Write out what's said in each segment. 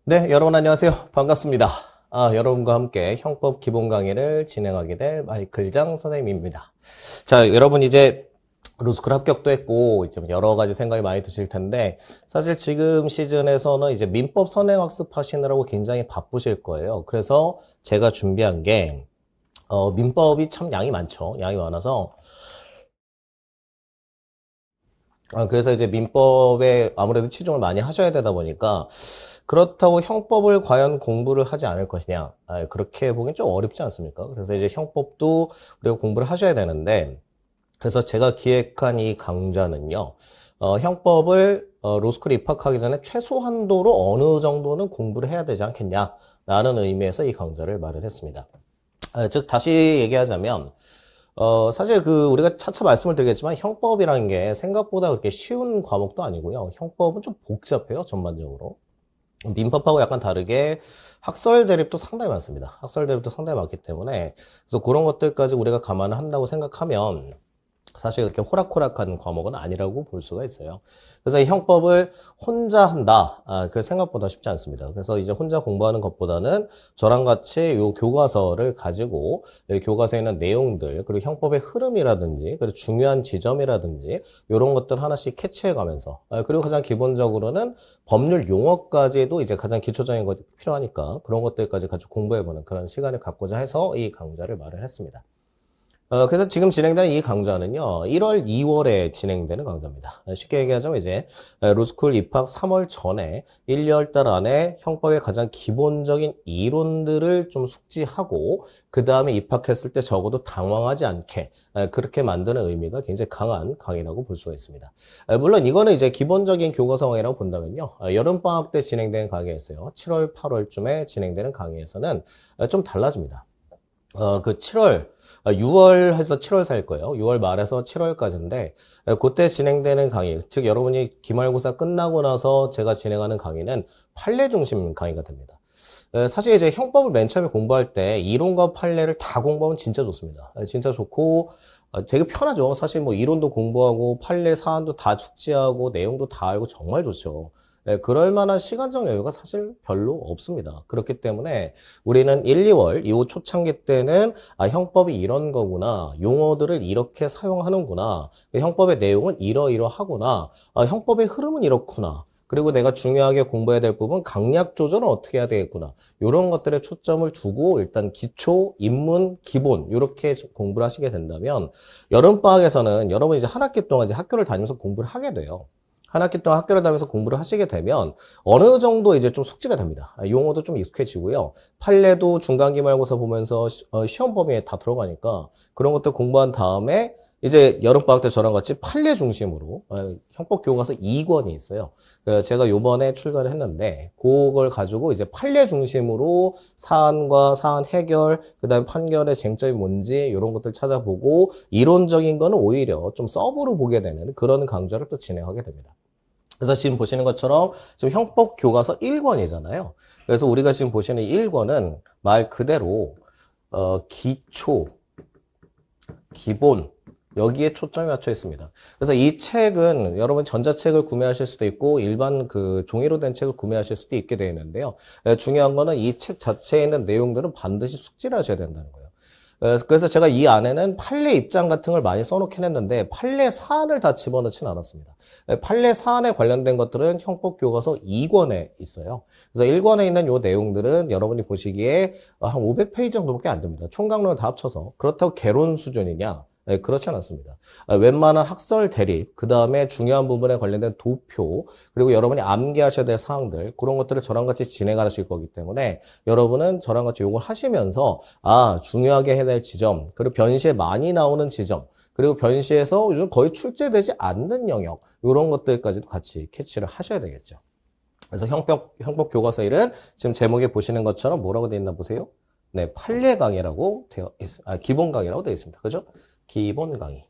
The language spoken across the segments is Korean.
네, 여러분 안녕하세요. 반갑습니다. 여러분과 함께 형법 기본 강의를 진행하게 될 마이클장 선생님입니다. 자, 여러분 이제 로스쿨 합격도 했고, 이제 여러 가지 생각이 많이 드실 텐데, 사실 지금 시즌에서는 이제 민법 선행 학습하시느라고 굉장히 바쁘실 거예요. 그래서 제가 준비한 게, 민법이 참 양이 많죠. 양이 많아서, 그래서 이제 민법에 아무래도 치중을 많이 하셔야 되다 보니까 그렇다고 형법을 과연 공부를 하지 않을 것이냐? 그렇게 보기엔 좀 어렵지 않습니까? 그래서 이제 형법도 우리가 공부를 하셔야 되는데 그래서 제가 기획한 이 강좌는요. 형법을 로스쿨에 입학하기 전에 최소한도로 어느 정도는 공부를 해야 되지 않겠냐라는 의미에서 이 강좌를 마련했습니다. 즉 다시 얘기하자면 사실 우리가 차차 말씀을 드리겠지만, 형법이라는 게 생각보다 그렇게 쉬운 과목도 아니고요. 형법은 좀 복잡해요, 전반적으로. 민법하고 약간 다르게 학설 대립도 상당히 많습니다. 학설 대립도 상당히 많기 때문에, 그래서 그런 것들까지 우리가 감안을 한다고 생각하면, 사실 그렇게 호락호락한 과목은 아니라고 볼 수가 있어요. 그래서 이 형법을 혼자 한다. 그 생각보다 쉽지 않습니다. 그래서 이제 혼자 공부하는 것보다는 저랑 같이 요 교과서를 가지고 이 교과서에 있는 내용들, 그리고 형법의 흐름이라든지, 그리고 중요한 지점이라든지, 이런 것들 하나씩 캐치해 가면서, 그리고 가장 기본적으로는 법률 용어까지도 이제 가장 기초적인 것이 필요하니까 그런 것들까지 같이 공부해보는 그런 시간을 갖고자 해서 이 강좌를 마련했습니다. 그래서 지금 진행되는 이 강좌는요, 1월, 2월에 진행되는 강좌입니다. 쉽게 얘기하자면 이제, 로스쿨 입학 3월 전에 1, 2월 달 안에 형법의 가장 기본적인 이론들을 좀 숙지하고, 그 다음에 입학했을 때 적어도 당황하지 않게, 그렇게 만드는 의미가 굉장히 강한 강의라고 볼 수가 있습니다. 물론 이거는 이제 기본적인 교과서 강의라고 본다면요, 여름방학 때 진행되는 강의였어요. 7월, 8월쯤에 진행되는 강의에서는 좀 달라집니다. 7월, 6월에서 7월 살 거예요. 6월 말에서 7월까지인데, 그때 진행되는 강의, 즉 여러분이 기말고사 끝나고 나서 제가 진행하는 강의는 판례 중심 강의가 됩니다. 사실 이제 형법을 맨 처음에 공부할 때 이론과 판례를 다 공부하면 진짜 좋습니다. 진짜 좋고, 되게 편하죠. 사실 뭐 이론도 공부하고 판례 사안도 다 숙지하고 내용도 다 알고 정말 좋죠. 그럴 만한 시간적 여유가 사실 별로 없습니다. 그렇기 때문에 우리는 1, 2월, 이후 초창기 때는 형법이 이런 거구나. 용어들을 이렇게 사용하는구나. 형법의 내용은 이러이러하구나. 형법의 흐름은 이렇구나. 그리고 내가 중요하게 공부해야 될 부분, 강약 조절은 어떻게 해야 되겠구나. 이런 것들에 초점을 두고 일단 기초, 입문, 기본 이렇게 공부를 하시게 된다면 여름방학에서는 여러분이 이제 한 학기 동안 이제 학교를 다니면서 공부를 하게 돼요. 한 학기 동안 학교를 다니면서 공부를 하시게 되면 어느 정도 이제 좀 숙지가 됩니다. 용어도 좀 익숙해지고요. 판례도 중간 기말고사 보면서 시험 범위에 다 들어가니까 그런 것들 공부한 다음에 이제 여름방학 때 저랑 같이 판례 중심으로 형법 교과서 2권이 있어요. 제가 요번에 출간을 했는데 그걸 가지고 이제 판례 중심으로 사안과 사안 해결, 그다음에 판결의 쟁점이 뭔지 이런 것들 찾아보고 이론적인 거는 오히려 좀 서브로 보게 되는 그런 강좌를 또 진행하게 됩니다. 그래서 지금 보시는 것처럼 지금 형법 교과서 1권이잖아요. 그래서 우리가 지금 보시는 1권은 말 그대로 기초, 기본 여기에 초점이 맞춰 있습니다. 그래서 이 책은 여러분 전자책을 구매하실 수도 있고 일반 종이로 된 책을 구매하실 수도 있게 되어 있는데요. 중요한 거는 이 책 자체에 있는 내용들은 반드시 숙지를 하셔야 된다는 거예요. 그래서 제가 이 안에는 판례 입장 같은 걸 많이 써놓긴 했는데 판례 사안을 다 집어넣지는 않았습니다. 판례 사안에 관련된 것들은 형법 교과서 2권에 있어요. 그래서 1권에 있는 요 내용들은 여러분이 보시기에 한 500페이지 정도밖에 안 됩니다. 총각론을 다 합쳐서. 그렇다고 개론 수준이냐? 그렇지 않습니다. 웬만한 학설 대립, 그 다음에 중요한 부분에 관련된 도표, 그리고 여러분이 암기하셔야 될 사항들, 그런 것들을 저랑 같이 진행하실 거기 때문에 여러분은 저랑 같이 이걸 하시면서 중요하게 해야 될 지점, 그리고 변시에 많이 나오는 지점, 그리고 변시에서 요즘 거의 출제되지 않는 영역, 이런 것들까지도 같이 캐치를 하셔야 되겠죠. 그래서 형법 교과서 1은 지금 제목에 보시는 것처럼 뭐라고 되어 있나 보세요? 네, 판례 강의라고 기본 강의라고 되어 있습니다. 그죠? 기본 강의.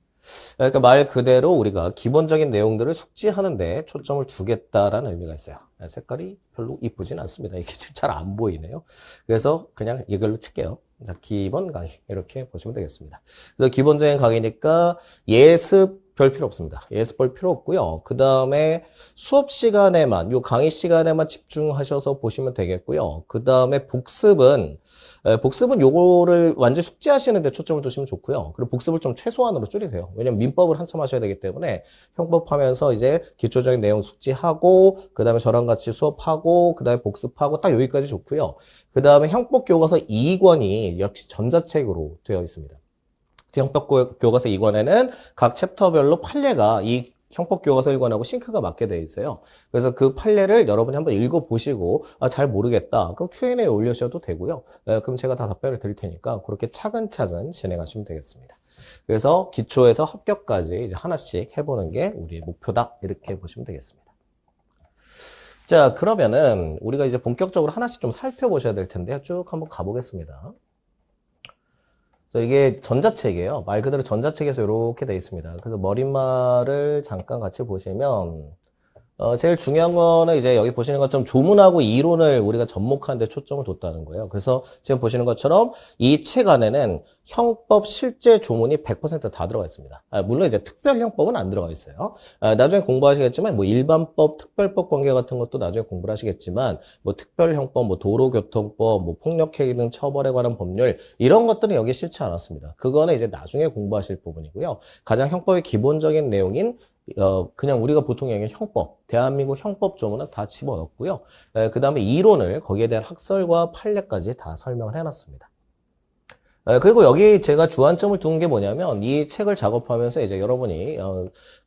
그러니까 말 그대로 우리가 기본적인 내용들을 숙지하는데 초점을 두겠다라는 의미가 있어요. 색깔이 별로 이쁘진 않습니다. 이게 지금 잘 안 보이네요. 그래서 그냥 이걸로 칠게요. 자, 기본 강의 이렇게 보시면 되겠습니다. 그래서 기본적인 강의니까 예습 별 필요 없습니다. 예습 볼 필요 없고요. 그 다음에 수업 시간에만, 요 강의 시간에만 집중하셔서 보시면 되겠고요. 그 다음에 복습은 요거를 완전 숙지하시는 데 초점을 두시면 좋고요. 그리고 복습을 좀 최소한으로 줄이세요. 왜냐면 민법을 한참 하셔야 되기 때문에 형법하면서 이제 기초적인 내용 숙지하고, 그 다음에 저랑 같이 수업하고, 그 다음에 복습하고, 딱 여기까지 좋고요. 그 다음에 형법 교과서 2권이 역시 전자책으로 되어 있습니다. 형법 교과서 2권에는 각 챕터별로 판례가 이 형법 교과서 1권하고 싱크가 맞게 되어 있어요. 그래서 그 판례를 여러분이 한번 읽어보시고 잘 모르겠다. 그럼 Q&A에 올려주셔도 되고요. 그럼 제가 다 답변을 드릴 테니까 그렇게 차근차근 진행하시면 되겠습니다. 그래서 기초에서 합격까지 이제 하나씩 해보는 게 우리의 목표다. 이렇게 보시면 되겠습니다. 자, 그러면은 우리가 이제 본격적으로 하나씩 좀 살펴보셔야 될 텐데요. 쭉 한번 가보겠습니다. 이게 전자책이에요. 말 그대로 전자책에서 이렇게 되어 있습니다. 그래서 머릿말을 잠깐 같이 보시면 제일 중요한 거는 이제 여기 보시는 것처럼 조문하고 이론을 우리가 접목하는 데 초점을 뒀다는 거예요. 그래서 지금 보시는 것처럼 이 책 안에는 형법 실제 조문이 100% 다 들어가 있습니다. 물론 이제 특별 형법은 안 들어가 있어요. 나중에 공부하시겠지만 뭐 일반법, 특별법 관계 같은 것도 나중에 공부를 하시겠지만 뭐 특별 형법, 뭐 도로교통법, 뭐 폭력행위 등 처벌에 관한 법률 이런 것들은 여기에 실지 않았습니다. 그거는 이제 나중에 공부하실 부분이고요. 가장 형법의 기본적인 내용인 그냥 우리가 보통 얘기하는 형법, 대한민국 형법 조문은 다 집어넣었고요. 그 다음에 이론을 거기에 대한 학설과 판례까지 다 설명을 해놨습니다. 그리고 여기 제가 주안점을 둔 게 뭐냐면 이 책을 작업하면서 이제 여러분이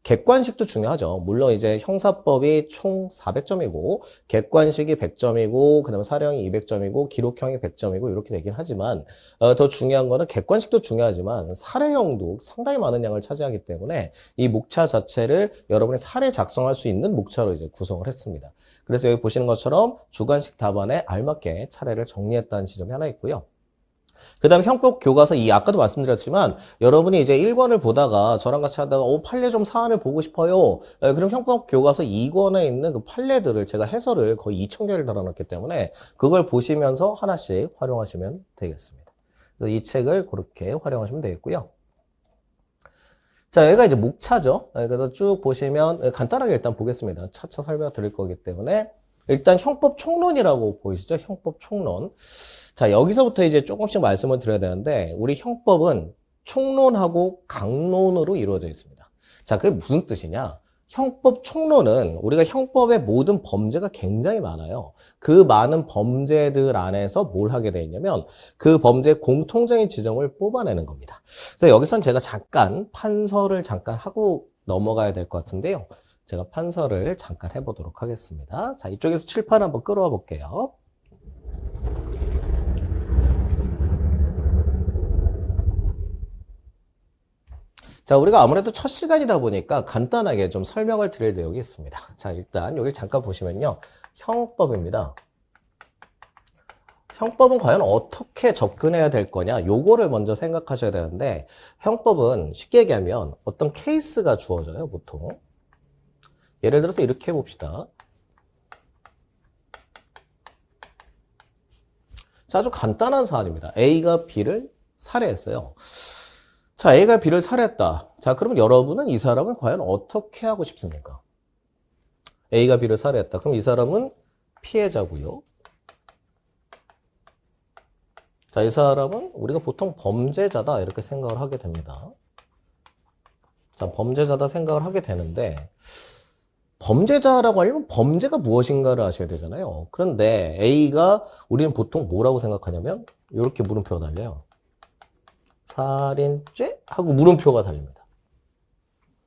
객관식도 중요하죠. 물론 이제 형사법이 총 400점이고 객관식이 100점이고 그다음에 사령이 200점이고 기록형이 100점이고 이렇게 되긴 하지만 더 중요한 거는 객관식도 중요하지만 사례형도 상당히 많은 양을 차지하기 때문에 이 목차 자체를 여러분이 사례 작성할 수 있는 목차로 이제 구성을 했습니다. 그래서 여기 보시는 것처럼 주관식 답안에 알맞게 차례를 정리했다는 지점이 하나 있고요. 그 다음에 형법 교과서 아까도 말씀드렸지만 여러분이 이제 1권을 보다가 저랑 같이 하다가 판례 좀 사안을 보고 싶어요. 그럼 형법 교과서 2권에 있는 그 판례들을 제가 해설을 거의 2,000개를 달아놨기 때문에 그걸 보시면서 하나씩 활용하시면 되겠습니다. 그래서 이 책을 그렇게 활용하시면 되겠고요. 자, 여기가 이제 목차죠. 그래서 쭉 보시면 간단하게 일단 보겠습니다. 차차 설명 드릴 거기 때문에 일단 형법 총론이라고 보이시죠? 형법 총론. 자, 여기서부터 이제 조금씩 말씀을 드려야 되는데 우리 형법은 총론하고 강론으로 이루어져 있습니다. 자, 그게 무슨 뜻이냐? 형법 총론은 우리가 형법의 모든 범죄가 굉장히 많아요. 그 많은 범죄들 안에서 뭘 하게 돼 있냐면 그 범죄의 공통적인 지점을 뽑아내는 겁니다. 그래서 여기선 제가 잠깐 판서를 잠깐 하고 넘어가야 될 것 같은데요. 제가 판서를 잠깐 해보도록 하겠습니다. 자, 이쪽에서 칠판 한번 끌어와 볼게요. 자, 우리가 아무래도 첫 시간이다 보니까 간단하게 좀 설명을 드릴 내용이 있습니다. 자, 일단 여기 잠깐 보시면요. 형법입니다. 형법은 과연 어떻게 접근해야 될 거냐? 요거를 먼저 생각하셔야 되는데 형법은 쉽게 얘기하면 어떤 케이스가 주어져요, 보통. 예를 들어서 이렇게 해봅시다. 자, 아주 간단한 사안입니다. A가 B를 살해했어요. 자, A가 B를 살해했다. 자, 그러면 여러분은 이 사람을 과연 어떻게 하고 싶습니까? A가 B를 살해했다. 그럼 이 사람은 피해자고요. 자, 이 사람은 우리가 보통 범죄자다 이렇게 생각을 하게 됩니다. 자, 범죄자다 생각을 하게 되는데 범죄자라고 하려면 범죄가 무엇인가를 아셔야 되잖아요. 그런데 A가 우리는 보통 뭐라고 생각하냐면 이렇게 물음표가 달려요. 살인죄? 하고 물음표가 달립니다.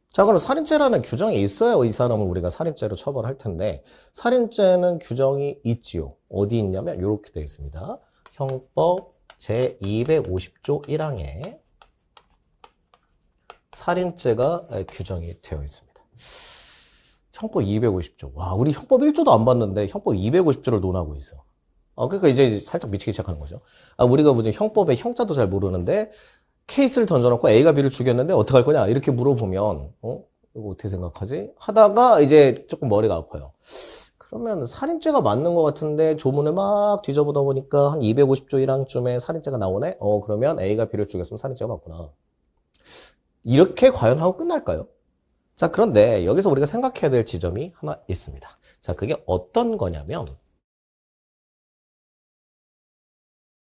자, 그럼 살인죄라는 규정이 있어야 이 사람을 우리가 살인죄로 처벌할 텐데 살인죄는 규정이 있지요. 어디 있냐면 이렇게 되어 있습니다. 형법 제250조 1항에 살인죄가 규정이 되어 있습니다. 형법 250조. 와, 우리 형법 1조도 안 봤는데 형법 250조를 논하고 있어. 그러니까 이제 살짝 미치기 시작하는 거죠. 우리가 무슨 형법의 형자도 잘 모르는데 케이스를 던져놓고 A가 B를 죽였는데 어떡할 거냐 이렇게 물어보면 이거 어떻게 생각하지? 하다가 이제 조금 머리가 아파요. 그러면 살인죄가 맞는 것 같은데 조문을 막 뒤져보다 보니까 한 250조 1항쯤에 살인죄가 나오네? 그러면 A가 B를 죽였으면 살인죄가 맞구나. 이렇게 과연 하고 끝날까요? 자, 그런데 여기서 우리가 생각해야 될 지점이 하나 있습니다. 자, 그게 어떤 거냐면